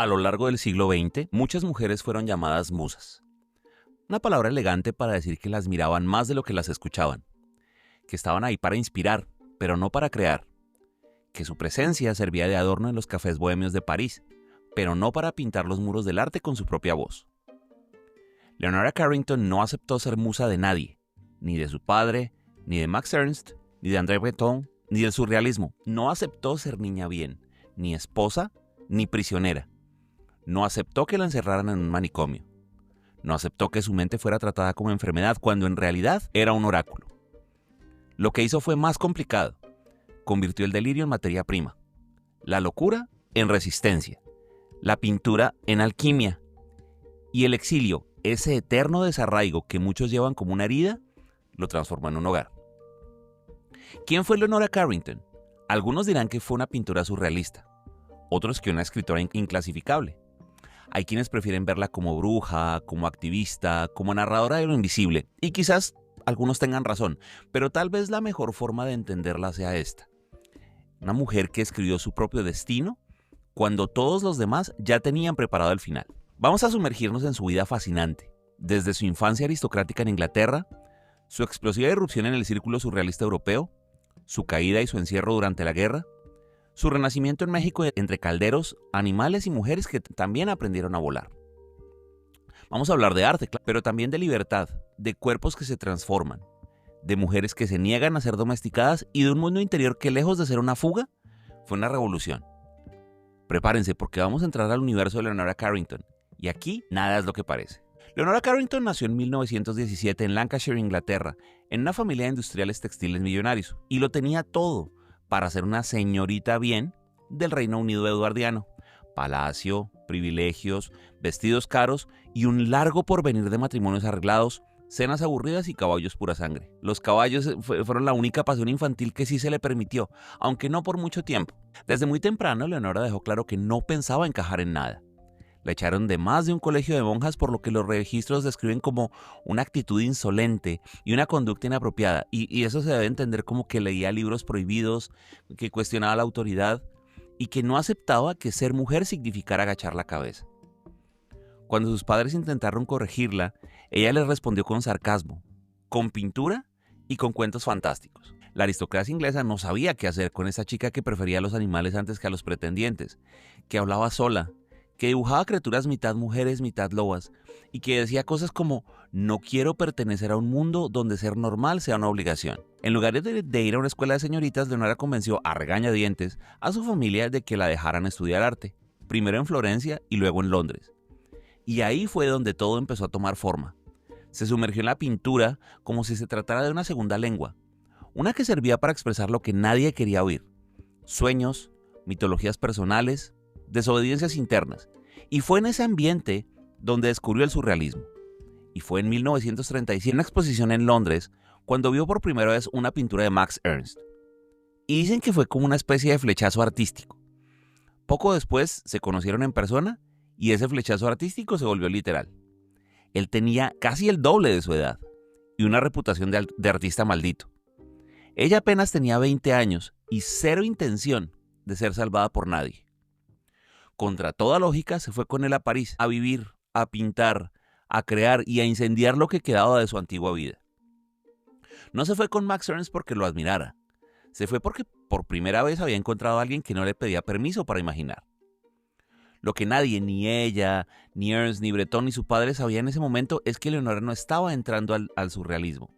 A lo largo del siglo XX, muchas mujeres fueron llamadas musas. Una palabra elegante para decir que las miraban más de lo que las escuchaban, que estaban ahí para inspirar, pero no para crear, que su presencia servía de adorno en los cafés bohemios de París, pero no para pintar los muros del arte con su propia voz. Leonora Carrington no aceptó ser musa de nadie, ni de su padre, ni de Max Ernst, ni de André Breton, ni del surrealismo. No aceptó ser niña bien, ni esposa, ni prisionera. No aceptó que la encerraran en un manicomio. No aceptó que su mente fuera tratada como enfermedad cuando en realidad era un oráculo. Lo que hizo fue más complicado. Convirtió el delirio en materia prima, la locura en resistencia, la pintura en alquimia y el exilio, ese eterno desarraigo que muchos llevan como una herida, lo transformó en un hogar. ¿Quién fue Leonora Carrington? Algunos dirán que fue una pintora surrealista, otros que una escritora inclasificable. Hay quienes prefieren verla como bruja, como activista, como narradora de lo invisible, y quizás algunos tengan razón, pero tal vez la mejor forma de entenderla sea esta. Una mujer que escribió su propio destino cuando todos los demás ya tenían preparado el final. Vamos a sumergirnos en su vida fascinante, desde su infancia aristocrática en Inglaterra, su explosiva irrupción en el círculo surrealista europeo, su caída y su encierro durante la guerra, su renacimiento en México entre calderos, animales y mujeres que también aprendieron a volar. Vamos a hablar de arte, pero también de libertad, de cuerpos que se transforman, de mujeres que se niegan a ser domesticadas y de un mundo interior que, lejos de ser una fuga, fue una revolución. Prepárense porque vamos a entrar al universo de Leonora Carrington, y aquí nada es lo que parece. Leonora Carrington nació en 1917 en Lancashire, Inglaterra, en una familia de industriales textiles millonarios, y lo tenía todo para ser una señorita bien del Reino Unido eduardiano. Palacio, privilegios, vestidos caros y un largo porvenir de matrimonios arreglados, cenas aburridas y caballos pura sangre. Los caballos fueron la única pasión infantil que sí se le permitió, aunque no por mucho tiempo. Desde muy temprano, Leonora dejó claro que no pensaba encajar en nada. La echaron de más de un colegio de monjas, por lo que los registros describen como una actitud insolente y una conducta inapropiada. Y eso se debe entender como que leía libros prohibidos, que cuestionaba la autoridad y que no aceptaba que ser mujer significara agachar la cabeza. Cuando sus padres intentaron corregirla, ella les respondió con sarcasmo, con pintura y con cuentos fantásticos. La aristocracia inglesa no sabía qué hacer con esa chica que prefería a los animales antes que a los pretendientes, que hablaba sola, que dibujaba criaturas mitad mujeres, mitad lobas, y que decía cosas como: no quiero pertenecer a un mundo donde ser normal sea una obligación. En lugar de ir a una escuela de señoritas, Leonora convenció a regañadientes a su familia de que la dejaran estudiar arte, primero en Florencia y luego en Londres. Y ahí fue donde todo empezó a tomar forma. Se sumergió en la pintura como si se tratara de una segunda lengua, una que servía para expresar lo que nadie quería oír: sueños, mitologías personales, desobediencias internas. Y fue en ese ambiente donde descubrió el surrealismo. Y fue en 1937, en una exposición en Londres, cuando vio por primera vez una pintura de Max Ernst. Y dicen que fue como una especie de flechazo artístico. Poco después se conocieron en persona y ese flechazo artístico se volvió literal. Él tenía casi el doble de su edad y una reputación de artista maldito. Ella apenas tenía 20 años y cero intención de ser salvada por nadie. Contra toda lógica, se fue con él a París a vivir, a pintar, a crear y a incendiar lo que quedaba de su antigua vida. No se fue con Max Ernst porque lo admirara. Se fue porque por primera vez había encontrado a alguien que no le pedía permiso para imaginar. Lo que nadie, ni ella, ni Ernst, ni Breton, ni su padre sabían en ese momento es que Leonora no estaba entrando al surrealismo.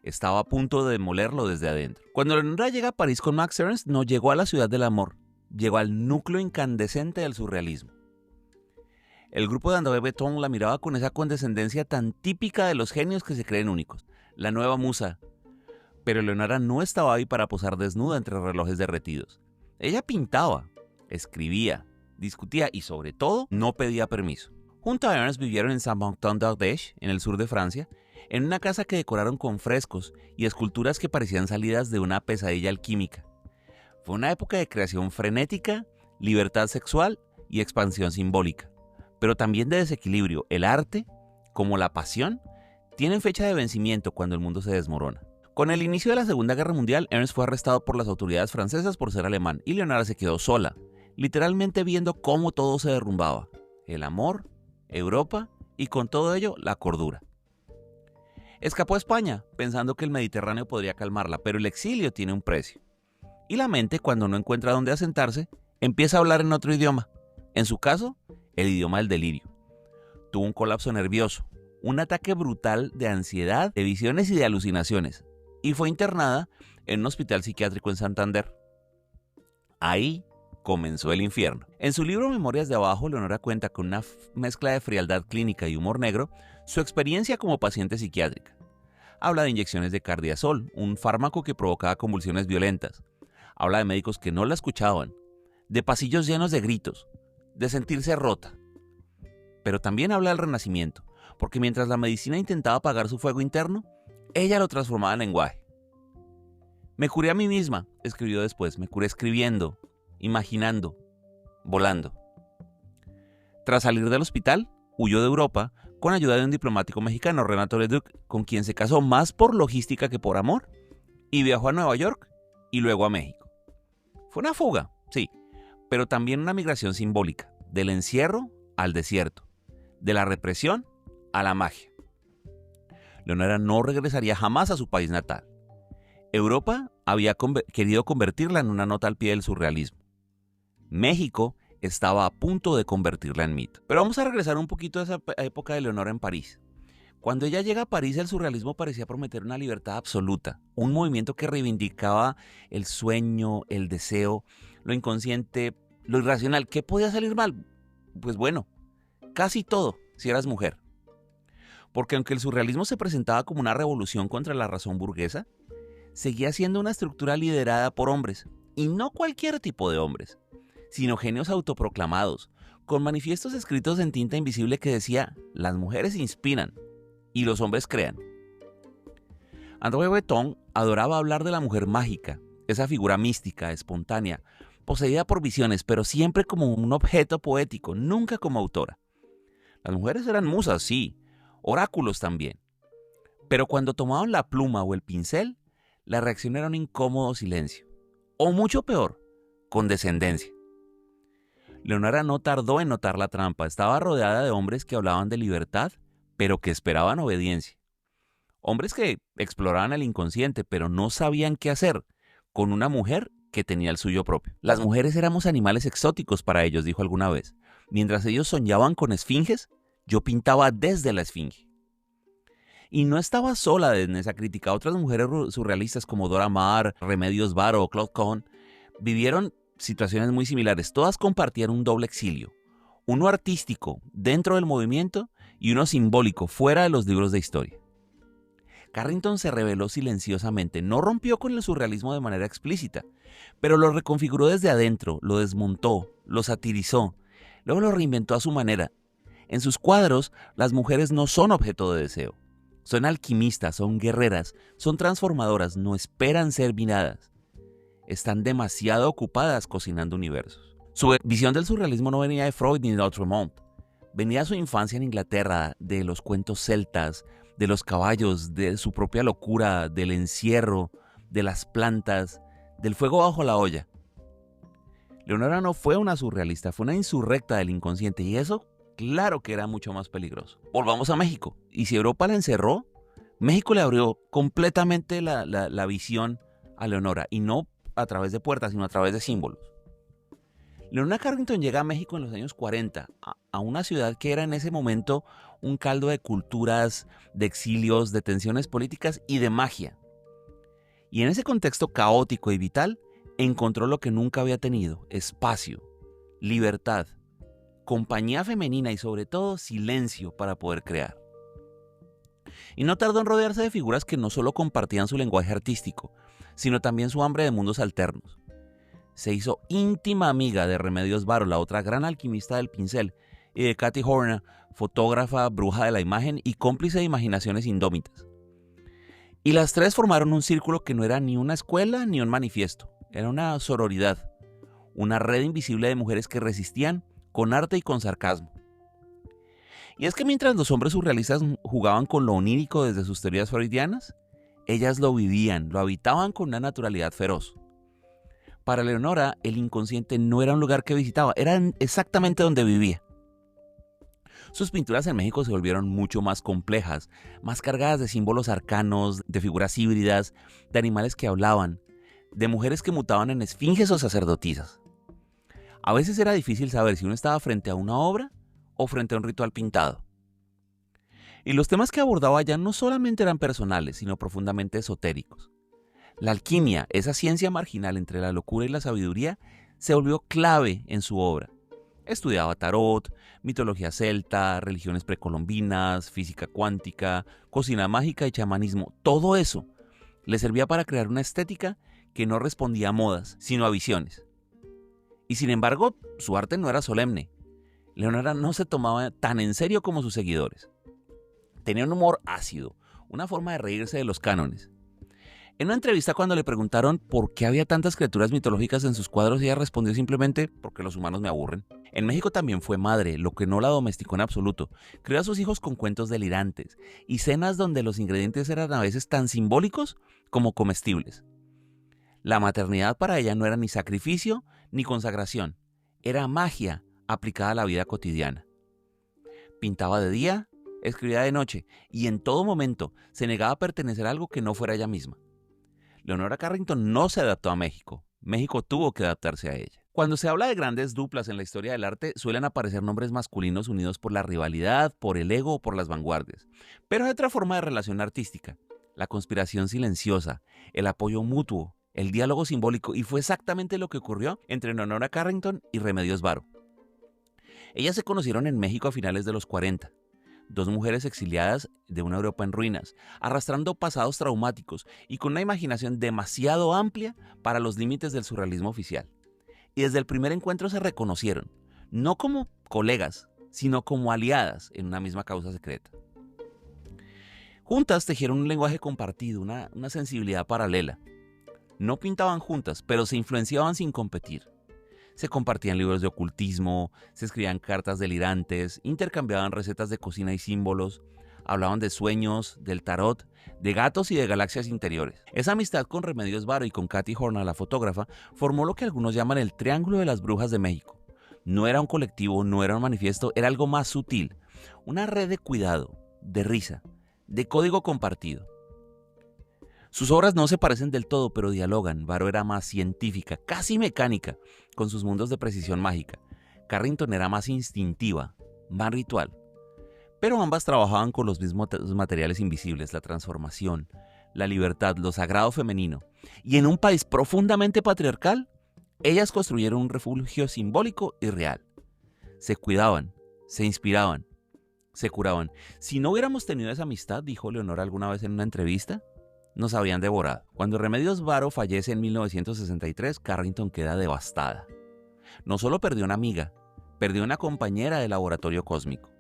Estaba a punto de demolerlo desde adentro. Cuando Leonora llega a París con Max Ernst, no llegó a la ciudad del amor. Llegó al núcleo incandescente del surrealismo. El grupo de André Breton la miraba con esa condescendencia tan típica de los genios que se creen únicos, la nueva musa. Pero Leonora no estaba ahí para posar desnuda entre relojes derretidos. Ella pintaba, escribía, discutía y, sobre todo, no pedía permiso. Junto a Ernst vivieron en Saint-Martin-d'Ardèche, en el sur de Francia, en una casa que decoraron con frescos y esculturas que parecían salidas de una pesadilla alquímica. Fue una época de creación frenética, libertad sexual y expansión simbólica, pero también de desequilibrio. El arte, como la pasión, tienen fecha de vencimiento cuando el mundo se desmorona. Con el inicio de la Segunda Guerra Mundial, Ernst fue arrestado por las autoridades francesas por ser alemán y Leonora se quedó sola, literalmente viendo cómo todo se derrumbaba: el amor, Europa y con todo ello la cordura. Escapó a España pensando que el Mediterráneo podría calmarla, pero el exilio tiene un precio. Y la mente, cuando no encuentra dónde asentarse, empieza a hablar en otro idioma. En su caso, el idioma del delirio. Tuvo un colapso nervioso, un ataque brutal de ansiedad, de visiones y de alucinaciones, y fue internada en un hospital psiquiátrico en Santander. Ahí comenzó el infierno. En su libro Memorias de Abajo, Leonora cuenta con una mezcla de frialdad clínica y humor negro su experiencia como paciente psiquiátrica. Habla de inyecciones de cardiazol, un fármaco que provocaba convulsiones violentas. Habla de médicos que no la escuchaban, de pasillos llenos de gritos, de sentirse rota. Pero también habla del renacimiento, porque mientras la medicina intentaba apagar su fuego interno, ella lo transformaba en lenguaje. Me curé a mí misma, escribió después, me curé escribiendo, imaginando, volando. Tras salir del hospital, huyó de Europa con ayuda de un diplomático mexicano, Renato Leduc, con quien se casó más por logística que por amor, y viajó a Nueva York y luego a México. Fue una fuga, sí, pero también una migración simbólica, del encierro al desierto, de la represión a la magia. Leonora no regresaría jamás a su país natal. Europa había querido convertirla en una nota al pie del surrealismo. México estaba a punto de convertirla en mito. Pero vamos a regresar un poquito a esa época de Leonora en París. Cuando ella llega a París, el surrealismo parecía prometer una libertad absoluta, un movimiento que reivindicaba el sueño, el deseo, lo inconsciente, lo irracional. ¿Qué podía salir mal? Pues bueno, casi todo, si eras mujer. Porque aunque el surrealismo se presentaba como una revolución contra la razón burguesa, seguía siendo una estructura liderada por hombres, y no cualquier tipo de hombres, sino genios autoproclamados, con manifiestos escritos en tinta invisible que decía: las mujeres inspiran y los hombres crean. André Breton adoraba hablar de la mujer mágica, esa figura mística, espontánea, poseída por visiones, pero siempre como un objeto poético, nunca como autora. Las mujeres eran musas, sí, oráculos también, pero cuando tomaban la pluma o el pincel, la reacción era un incómodo silencio, o mucho peor, condescendencia. Leonora no tardó en notar la trampa. Estaba rodeada de hombres que hablaban de libertad, pero que esperaban obediencia. Hombres que exploraban el inconsciente, pero no sabían qué hacer con una mujer que tenía el suyo propio. Las mujeres éramos animales exóticos para ellos, dijo alguna vez. Mientras ellos soñaban con esfinges, yo pintaba desde la esfinge. Y no estaba sola en esa crítica. Otras mujeres surrealistas como Dora Maar, Remedios Varo o Claude Cahun vivieron situaciones muy similares. Todas compartían un doble exilio. Uno artístico dentro del movimiento y uno simbólico fuera de los libros de historia. Carrington se rebeló silenciosamente. No rompió con el surrealismo de manera explícita, pero lo reconfiguró desde adentro, lo desmontó, lo satirizó, luego lo reinventó a su manera. En sus cuadros, las mujeres no son objeto de deseo. Son alquimistas, son guerreras, son transformadoras, no esperan ser miradas. Están demasiado ocupadas cocinando universos. Su visión del surrealismo no venía de Freud ni de Outremont. Venía de su infancia en Inglaterra, de los cuentos celtas, de los caballos, de su propia locura, del encierro, de las plantas, del fuego bajo la olla. Leonora no fue una surrealista, fue una insurrecta del inconsciente, y eso, claro que era mucho más peligroso. Volvamos a México. Y si Europa la encerró, México le abrió completamente la visión a Leonora, y no a través de puertas, sino a través de símbolos. Leonora Carrington llega a México en los años 40, a una ciudad que era en ese momento un caldo de culturas, de exilios, de tensiones políticas y de magia. Y en ese contexto caótico y vital, encontró lo que nunca había tenido: espacio, libertad, compañía femenina y sobre todo silencio para poder crear. Y no tardó en rodearse de figuras que no solo compartían su lenguaje artístico, sino también su hambre de mundos alternos. Se hizo íntima amiga de Remedios Varo, la otra gran alquimista del pincel, y de Kathy Horner, fotógrafa, bruja de la imagen y cómplice de imaginaciones indómitas. Y las tres formaron un círculo que no era ni una escuela ni un manifiesto, era una sororidad, una red invisible de mujeres que resistían con arte y con sarcasmo. Y es que mientras los hombres surrealistas jugaban con lo onírico desde sus teorías freudianas, ellas lo vivían, lo habitaban con una naturalidad feroz. Para Leonora, el inconsciente no era un lugar que visitaba, era exactamente donde vivía. Sus pinturas en México se volvieron mucho más complejas, más cargadas de símbolos arcanos, de figuras híbridas, de animales que hablaban, de mujeres que mutaban en esfinges o sacerdotisas. A veces era difícil saber si uno estaba frente a una obra o frente a un ritual pintado. Y los temas que abordaba ya no solamente eran personales, sino profundamente esotéricos. La alquimia, esa ciencia marginal entre la locura y la sabiduría, se volvió clave en su obra. Estudiaba tarot, mitología celta, religiones precolombinas, física cuántica, cocina mágica y chamanismo. Todo eso le servía para crear una estética que no respondía a modas, sino a visiones. Y sin embargo, su arte no era solemne. Leonora no se tomaba tan en serio como sus seguidores. Tenía un humor ácido, una forma de reírse de los cánones. En una entrevista, cuando le preguntaron por qué había tantas criaturas mitológicas en sus cuadros, ella respondió simplemente: porque los humanos me aburren. En México también fue madre, lo que no la domesticó en absoluto. Crió a sus hijos con cuentos delirantes y cenas donde los ingredientes eran a veces tan simbólicos como comestibles. La maternidad para ella no era ni sacrificio ni consagración, era magia aplicada a la vida cotidiana. Pintaba de día, escribía de noche y en todo momento se negaba a pertenecer a algo que no fuera ella misma. Leonora Carrington no se adaptó a México. México tuvo que adaptarse a ella. Cuando se habla de grandes duplas en la historia del arte, suelen aparecer nombres masculinos unidos por la rivalidad, por el ego o por las vanguardias. Pero hay otra forma de relación artística: la conspiración silenciosa, el apoyo mutuo, el diálogo simbólico, y fue exactamente lo que ocurrió entre Leonora Carrington y Remedios Varo. Ellas se conocieron en México a finales de los 40. Dos mujeres exiliadas de una Europa en ruinas, arrastrando pasados traumáticos y con una imaginación demasiado amplia para los límites del surrealismo oficial. Y desde el primer encuentro se reconocieron, no como colegas, sino como aliadas en una misma causa secreta. Juntas tejieron un lenguaje compartido, una sensibilidad paralela. No pintaban juntas, pero se influenciaban sin competir. Se compartían libros de ocultismo, se escribían cartas delirantes, intercambiaban recetas de cocina y símbolos, hablaban de sueños, del tarot, de gatos y de galaxias interiores. Esa amistad con Remedios Varo y con Kathy Horna, la fotógrafa, formó lo que algunos llaman el Triángulo de las Brujas de México. No era un colectivo, no era un manifiesto, era algo más sutil, una red de cuidado, de risa, de código compartido. Sus obras no se parecen del todo, pero dialogan. Varo era más científica, casi mecánica, con sus mundos de precisión mágica. Carrington era más instintiva, más ritual. Pero ambas trabajaban con los mismos materiales invisibles: la transformación, la libertad, lo sagrado femenino. Y en un país profundamente patriarcal, ellas construyeron un refugio simbólico y real. Se cuidaban, se inspiraban, se curaban. Si no hubiéramos tenido esa amistad, dijo Leonora alguna vez en una entrevista, nos habrían devorado. Cuando Remedios Varo fallece en 1963, Carrington queda devastada. No solo perdió una amiga, perdió una compañera de laboratorio cósmico.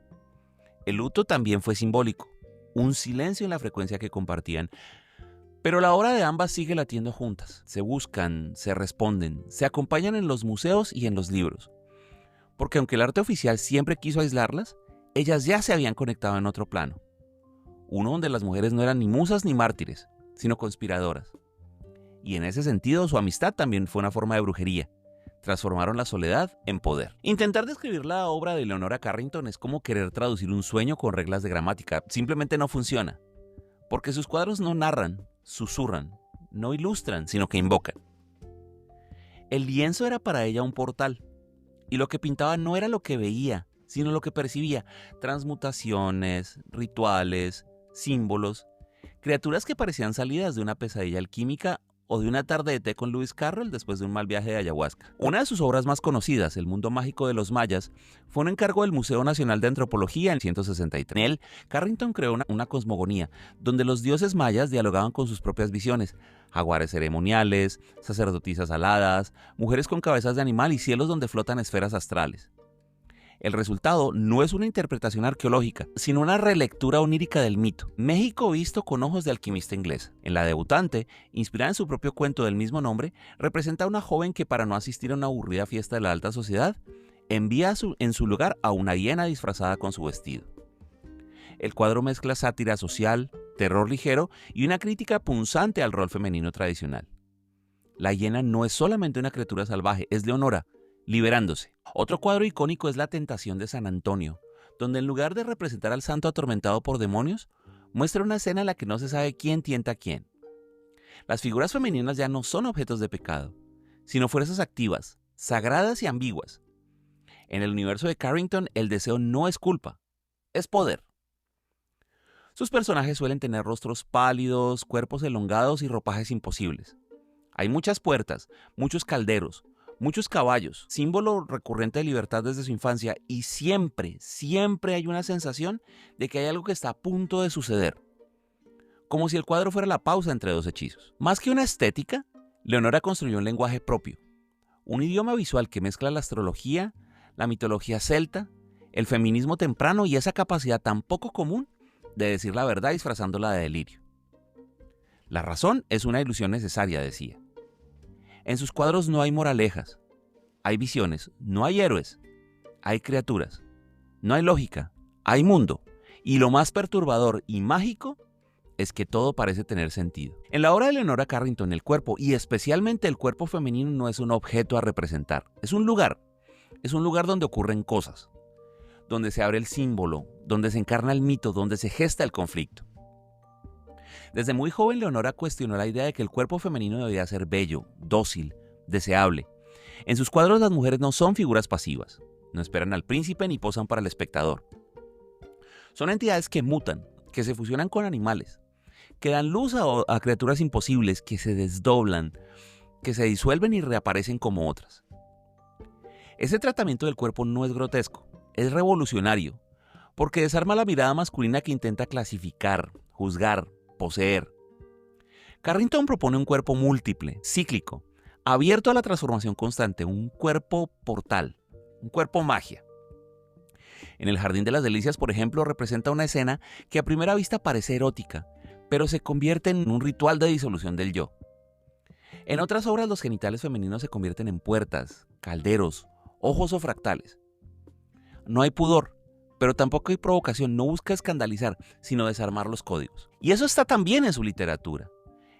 El luto también fue simbólico, un silencio en la frecuencia que compartían. Pero la obra de ambas sigue latiendo juntas. Se buscan, se responden, se acompañan en los museos y en los libros. Porque aunque el arte oficial siempre quiso aislarlas, ellas ya se habían conectado en otro plano. Uno donde las mujeres no eran ni musas ni mártires, sino conspiradoras. Y en ese sentido, su amistad también fue una forma de brujería. Transformaron la soledad en poder. Intentar describir la obra de Leonora Carrington es como querer traducir un sueño con reglas de gramática. Simplemente no funciona. Porque sus cuadros no narran, susurran, no ilustran, sino que invocan. El lienzo era para ella un portal. Y lo que pintaba no era lo que veía, sino lo que percibía: transmutaciones, rituales, símbolos, criaturas que parecían salidas de una pesadilla alquímica o de una tarde de té con Lewis Carroll después de un mal viaje de ayahuasca. Una de sus obras más conocidas, El mundo mágico de los mayas, fue un encargo del Museo Nacional de Antropología en 1963. En él, Carrington creó una cosmogonía donde los dioses mayas dialogaban con sus propias visiones: jaguares ceremoniales, sacerdotisas aladas, mujeres con cabezas de animal y cielos donde flotan esferas astrales. El resultado no es una interpretación arqueológica, sino una relectura onírica del mito. México visto con ojos de alquimista inglesa. En La debutante, inspirada en su propio cuento del mismo nombre, representa a una joven que, para no asistir a una aburrida fiesta de la alta sociedad, envía en su lugar a una hiena disfrazada con su vestido. El cuadro mezcla sátira social, terror ligero y una crítica punzante al rol femenino tradicional. La hiena no es solamente una criatura salvaje, es Leonora, liberándose. Otro cuadro icónico es La Tentación de San Antonio, donde en lugar de representar al santo atormentado por demonios, muestra una escena en la que no se sabe quién tienta a quién. Las figuras femeninas ya no son objetos de pecado, sino fuerzas activas, sagradas y ambiguas. En el universo de Carrington, el deseo no es culpa, es poder. Sus personajes suelen tener rostros pálidos, cuerpos elongados y ropajes imposibles. Hay muchas puertas, muchos calderos, muchos caballos, símbolo recurrente de libertad desde su infancia, y siempre hay una sensación de que hay algo que está a punto de suceder. Como si el cuadro fuera la pausa entre dos hechizos. Más que una estética, Leonora construyó un lenguaje propio, un idioma visual que mezcla la astrología, la mitología celta, el feminismo temprano y esa capacidad tan poco común de decir la verdad disfrazándola de delirio. La razón es una ilusión necesaria, decía. En sus cuadros no hay moralejas, hay visiones, no hay héroes, hay criaturas, no hay lógica, hay mundo, y lo más perturbador y mágico es que todo parece tener sentido. En la obra de Leonora Carrington, el cuerpo, y especialmente el cuerpo femenino, no es un objeto a representar, es un lugar donde ocurren cosas, donde se abre el símbolo, donde se encarna el mito, donde se gesta el conflicto. Desde muy joven, Leonora cuestionó la idea de que el cuerpo femenino debía ser bello, dócil, deseable. En sus cuadros las mujeres no son figuras pasivas, no esperan al príncipe ni posan para el espectador. Son entidades que mutan, que se fusionan con animales, que dan luz a criaturas imposibles, que se desdoblan, que se disuelven y reaparecen como otras. Ese tratamiento del cuerpo no es grotesco, es revolucionario, porque desarma la mirada masculina que intenta clasificar, juzgar, poseer. Carrington propone un cuerpo múltiple, cíclico, abierto a la transformación constante, un cuerpo portal, un cuerpo magia. En el Jardín de las Delicias, por ejemplo, representa una escena que a primera vista parece erótica, pero se convierte en un ritual de disolución del yo. En otras obras, los genitales femeninos se convierten en puertas, calderos, ojos o fractales. No hay pudor, pero tampoco hay provocación, no busca escandalizar, sino desarmar los códigos. Y eso está también en su literatura.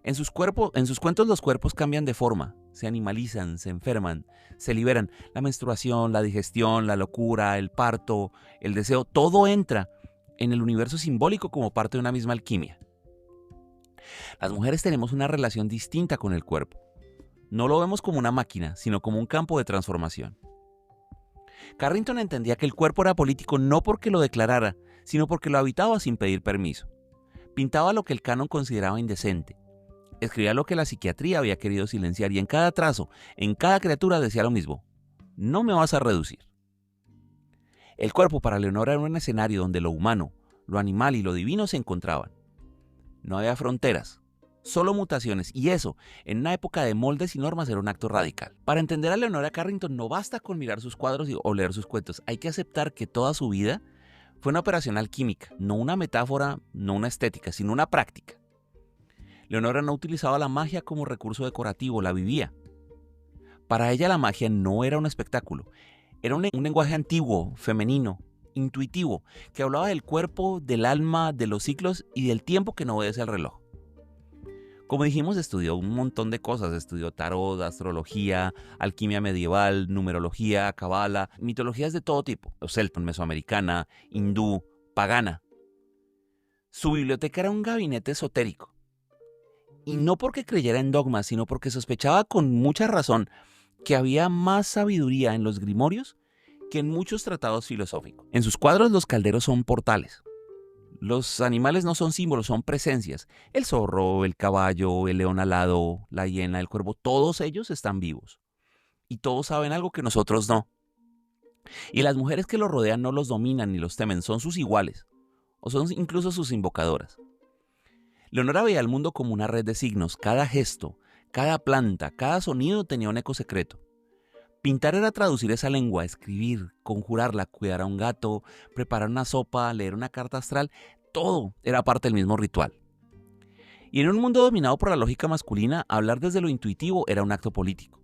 En sus cuentos los cuerpos cambian de forma, se animalizan, se enferman, se liberan. La menstruación, la digestión, la locura, el parto, el deseo, todo entra en el universo simbólico como parte de una misma alquimia. Las mujeres tenemos una relación distinta con el cuerpo. No lo vemos como una máquina, sino como un campo de transformación. Carrington entendía que el cuerpo era político no porque lo declarara, sino porque lo habitaba sin pedir permiso. Pintaba lo que el canon consideraba indecente. Escribía lo que la psiquiatría había querido silenciar y en cada trazo, en cada criatura decía lo mismo: no me vas a reducir. El cuerpo para Leonora era un escenario donde lo humano, lo animal y lo divino se encontraban. No había fronteras, solo mutaciones, y eso, en una época de moldes y normas, era un acto radical. Para entender a Leonora Carrington no basta con mirar sus cuadros o leer sus cuentos, hay que aceptar que toda su vida fue una operación alquímica, no una metáfora, no una estética, sino una práctica. Leonora no utilizaba la magia como recurso decorativo, la vivía. Para ella la magia no era un espectáculo, era un lenguaje antiguo, femenino, intuitivo, que hablaba del cuerpo, del alma, de los ciclos y del tiempo que no obedece al reloj. Como dijimos, estudió un montón de cosas, estudió tarot, astrología, alquimia medieval, numerología, cabala, mitologías de todo tipo, celta, mesoamericana, hindú, pagana. Su biblioteca era un gabinete esotérico. Y no porque creyera en dogmas, sino porque sospechaba con mucha razón que había más sabiduría en los grimorios que en muchos tratados filosóficos. En sus cuadros los calderos son portales. Los animales no son símbolos, son presencias. El zorro, el caballo, el león alado, la hiena, el cuervo, todos ellos están vivos. Y todos saben algo que nosotros no. Y las mujeres que los rodean no los dominan ni los temen, son sus iguales. O son incluso sus invocadoras. Leonora veía el mundo como una red de signos. Cada gesto, cada planta, cada sonido tenía un eco secreto. Pintar era traducir esa lengua, escribir, conjurarla, cuidar a un gato, preparar una sopa, leer una carta astral, todo era parte del mismo ritual. Y en un mundo dominado por la lógica masculina, hablar desde lo intuitivo era un acto político,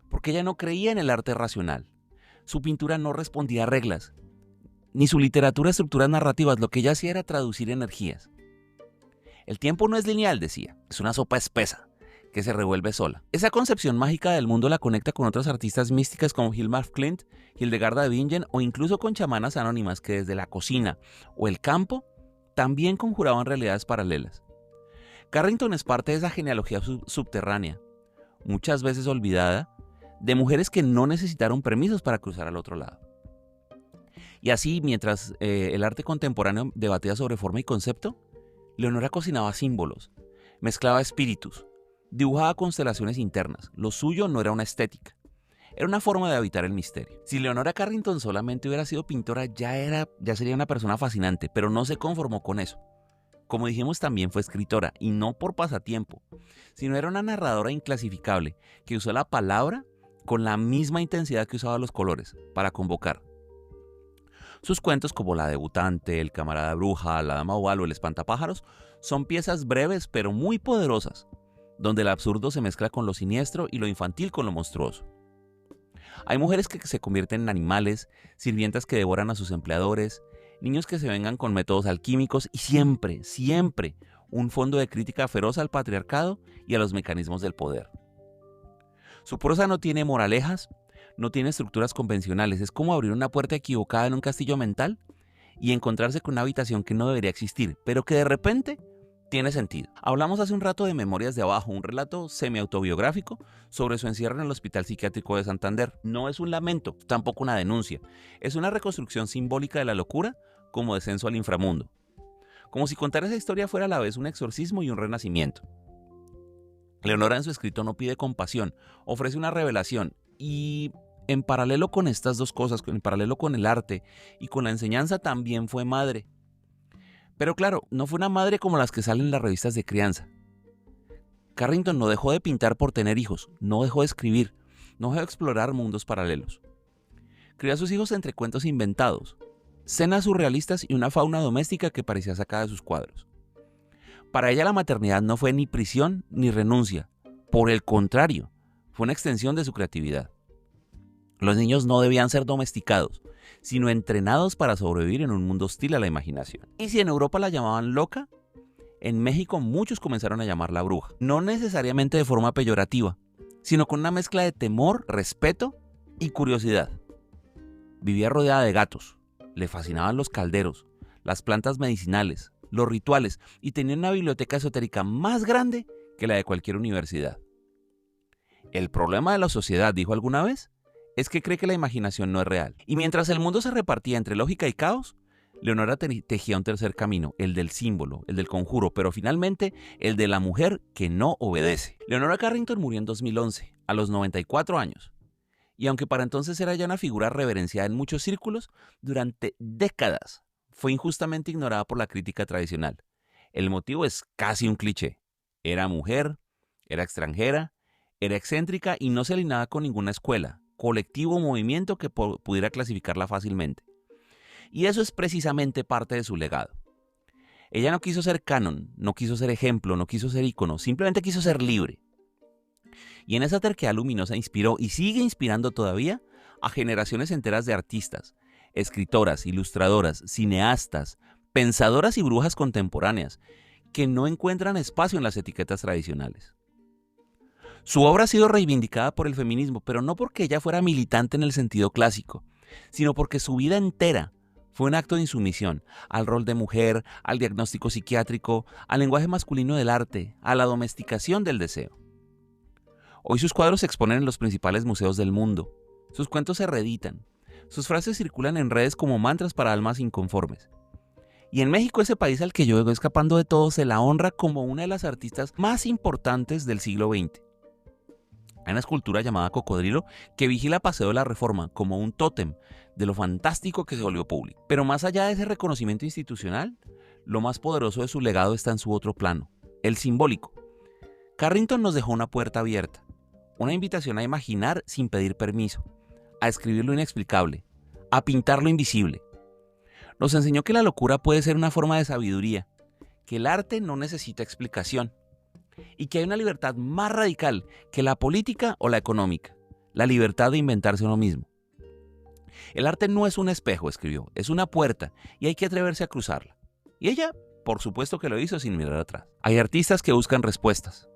porque ella no creía en el arte racional. Su pintura no respondía a reglas, ni su literatura a estructuras narrativas, lo que ella hacía era traducir energías. El tiempo no es lineal, decía, es una sopa espesa, que se revuelve sola. Esa concepción mágica del mundo la conecta con otras artistas místicas como Hilma af Klint, Hildegarda de Bingen o incluso con chamanas anónimas que desde la cocina o el campo también conjuraban realidades paralelas. Carrington es parte de esa genealogía subterránea, muchas veces olvidada, de mujeres que no necesitaron permisos para cruzar al otro lado. Y así, mientras el arte contemporáneo debatía sobre forma y concepto, Leonora cocinaba símbolos, mezclaba espíritus, dibujaba constelaciones internas. Lo suyo no era una estética, era una forma de habitar el misterio. Si Leonora Carrington solamente hubiera sido pintora, ya sería una persona fascinante, pero no se conformó con eso. Como dijimos, también fue escritora, y no por pasatiempo, sino era una narradora inclasificable que usó la palabra con la misma intensidad que usaba los colores, para convocar. Sus cuentos como La debutante, El camarada bruja, La dama oval o El espantapájaros son piezas breves pero muy poderosas, donde el absurdo se mezcla con lo siniestro y lo infantil con lo monstruoso. Hay mujeres que se convierten en animales, sirvientas que devoran a sus empleadores, niños que se vengan con métodos alquímicos y siempre, siempre un fondo de crítica feroz al patriarcado y a los mecanismos del poder. Su prosa no tiene moralejas, no tiene estructuras convencionales, es como abrir una puerta equivocada en un castillo mental y encontrarse con una habitación que no debería existir, pero que de repente tiene sentido. Hablamos hace un rato de Memorias de Abajo, un relato semi-autobiográfico sobre su encierro en el Hospital Psiquiátrico de Santander. No es un lamento, tampoco una denuncia, es una reconstrucción simbólica de la locura como descenso al inframundo. Como si contar esa historia fuera a la vez un exorcismo y un renacimiento. Leonora en su escrito no pide compasión, ofrece una revelación y en paralelo con estas dos cosas, en paralelo con el arte y con la enseñanza, también fue madre. Pero claro, no fue una madre como las que salen en las revistas de crianza. Carrington no dejó de pintar por tener hijos, no dejó de escribir, no dejó de explorar mundos paralelos. Crió a sus hijos entre cuentos inventados, escenas surrealistas y una fauna doméstica que parecía sacada de sus cuadros. Para ella la maternidad no fue ni prisión ni renuncia, por el contrario, fue una extensión de su creatividad. Los niños no debían ser domesticados, sino entrenados para sobrevivir en un mundo hostil a la imaginación. Y si en Europa la llamaban loca, en México muchos comenzaron a llamarla bruja. No necesariamente de forma peyorativa, sino con una mezcla de temor, respeto y curiosidad. Vivía rodeada de gatos, le fascinaban los calderos, las plantas medicinales, los rituales y tenía una biblioteca esotérica más grande que la de cualquier universidad. El problema de la sociedad, dijo alguna vez, es que cree que la imaginación no es real. Y mientras el mundo se repartía entre lógica y caos, Leonora tejía un tercer camino, el del símbolo, el del conjuro, pero finalmente el de la mujer que no obedece. Leonora Carrington murió en 2011, a los 94 años. Y aunque para entonces era ya una figura reverenciada en muchos círculos, durante décadas fue injustamente ignorada por la crítica tradicional. El motivo es casi un cliché. Era mujer, era extranjera, era excéntrica y no se alineaba con ninguna escuela, colectivo o movimiento que pudiera clasificarla fácilmente. Y eso es precisamente parte de su legado. Ella no quiso ser canon, no quiso ser ejemplo, no quiso ser ícono, simplemente quiso ser libre. Y en esa terquedad luminosa inspiró y sigue inspirando todavía a generaciones enteras de artistas, escritoras, ilustradoras, cineastas, pensadoras y brujas contemporáneas que no encuentran espacio en las etiquetas tradicionales. Su obra ha sido reivindicada por el feminismo, pero no porque ella fuera militante en el sentido clásico, sino porque su vida entera fue un acto de insumisión al rol de mujer, al diagnóstico psiquiátrico, al lenguaje masculino del arte, a la domesticación del deseo. Hoy sus cuadros se exponen en los principales museos del mundo, sus cuentos se reeditan, sus frases circulan en redes como mantras para almas inconformes. Y en México, ese país al que yo vengo escapando de todo, se la honra como una de las artistas más importantes del siglo XX. Hay una escultura llamada Cocodrilo que vigila Paseo de la Reforma como un tótem de lo fantástico que se volvió público. Pero más allá de ese reconocimiento institucional, lo más poderoso de su legado está en su otro plano, el simbólico. Carrington nos dejó una puerta abierta, una invitación a imaginar sin pedir permiso, a escribir lo inexplicable, a pintar lo invisible. Nos enseñó que la locura puede ser una forma de sabiduría, que el arte no necesita explicación y que hay una libertad más radical que la política o la económica, la libertad de inventarse uno mismo. El arte no es un espejo, escribió, es una puerta y hay que atreverse a cruzarla. Y ella, por supuesto que lo hizo sin mirar atrás. Hay artistas que buscan respuestas.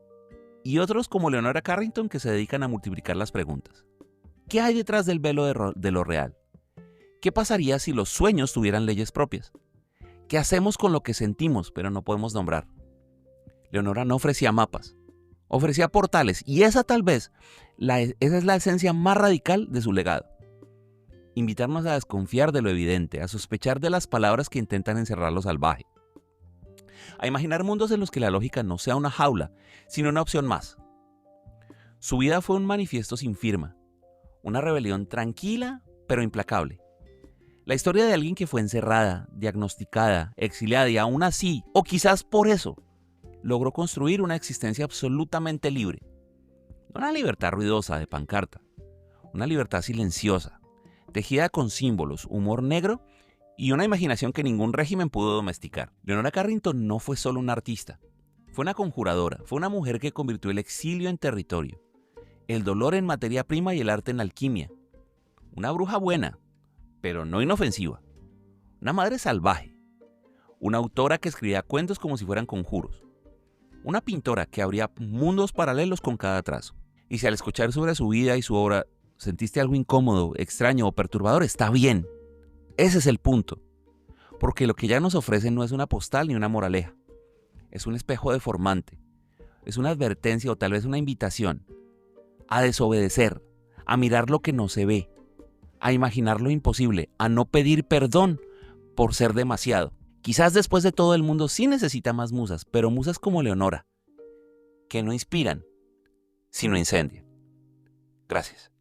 y otros como Leonora Carrington que se dedican a multiplicar las preguntas. ¿Qué hay detrás del velo de lo real? ¿Qué pasaría si los sueños tuvieran leyes propias? ¿Qué hacemos con lo que sentimos pero no podemos nombrar? Leonora no ofrecía mapas, ofrecía portales, y esa tal vez, esa es la esencia más radical de su legado. Invitarnos a desconfiar de lo evidente, a sospechar de las palabras que intentan encerrar lo salvaje, a imaginar mundos en los que la lógica no sea una jaula, sino una opción más. Su vida fue un manifiesto sin firma, una rebelión tranquila pero implacable. La historia de alguien que fue encerrada, diagnosticada, exiliada y aún así, o quizás por eso, logró construir una existencia absolutamente libre. No una libertad ruidosa de pancarta, una libertad silenciosa, tejida con símbolos, humor negro y una imaginación que ningún régimen pudo domesticar. Leonora Carrington no fue solo una artista, fue una conjuradora, fue una mujer que convirtió el exilio en territorio, el dolor en materia prima y el arte en alquimia. Una bruja buena, pero no inofensiva. Una madre salvaje. Una autora que escribía cuentos como si fueran conjuros. Una pintora que abría mundos paralelos con cada trazo. Y si al escuchar sobre su vida y su obra sentiste algo incómodo, extraño o perturbador, está bien. Ese es el punto. Porque lo que ella nos ofrece no es una postal ni una moraleja. Es un espejo deformante. Es una advertencia o tal vez una invitación a desobedecer, a mirar lo que no se ve, a imaginar lo imposible, a no pedir perdón por ser demasiado. Quizás después de todo el mundo sí necesita más musas, pero musas como Leonora, que no inspiran, sino incendian. Gracias.